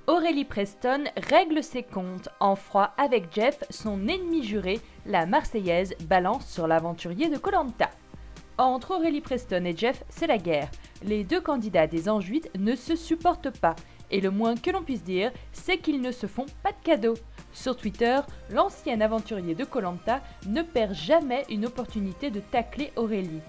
Aurélie Preston règle ses comptes en froid avec Jeff, son ennemi juré. La Marseillaise balance sur l'aventurier de koh. Entre Aurélie Preston et Jeff, c'est la guerre. Les deux candidats des Anges 8 ne se supportent pas. Et le moins que l'on puisse dire, c'est qu'ils ne se font pas de cadeaux. Sur Twitter, l'ancien aventurier de koh ne perd jamais une opportunité de tacler Aurélie.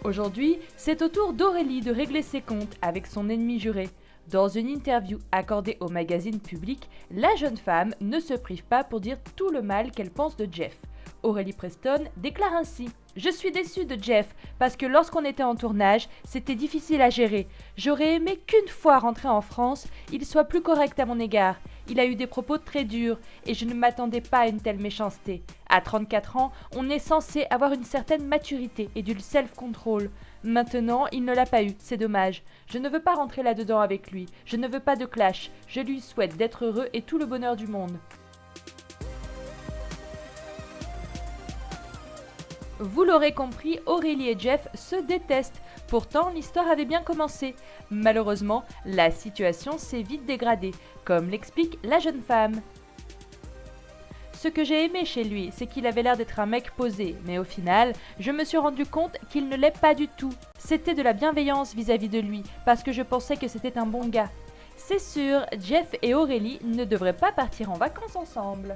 Aujourd'hui, c'est au tour d'Aurélie de régler ses comptes avec son ennemi juré. Dans une interview accordée au magazine Public, la jeune femme ne se prive pas pour dire tout le mal qu'elle pense de Jeff. Aurélie Preston déclare ainsi : « Je suis déçue de Jeff parce que lorsqu'on était en tournage, c'était difficile à gérer. J'aurais aimé qu'une fois rentré en France, il soit plus correct à mon égard. Il a eu des propos très durs et je ne m'attendais pas à une telle méchanceté. À 34 ans, on est censé avoir une certaine maturité et du self-control. Maintenant, il ne l'a pas eu, c'est dommage. Je ne veux pas rentrer là-dedans avec lui. Je ne veux pas de clash. Je lui souhaite d'être heureux et tout le bonheur du monde. » Vous l'aurez compris, Aurélie et Jeff se détestent. Pourtant, l'histoire avait bien commencé. Malheureusement, la situation s'est vite dégradée, comme l'explique la jeune femme. Ce que j'ai aimé chez lui, c'est qu'il avait l'air d'être un mec posé, mais au final, je me suis rendu compte qu'il ne l'est pas du tout. C'était de la bienveillance vis-à-vis de lui, parce que je pensais que c'était un bon gars. C'est sûr, Jeff et Aurélie ne devraient pas partir en vacances ensemble.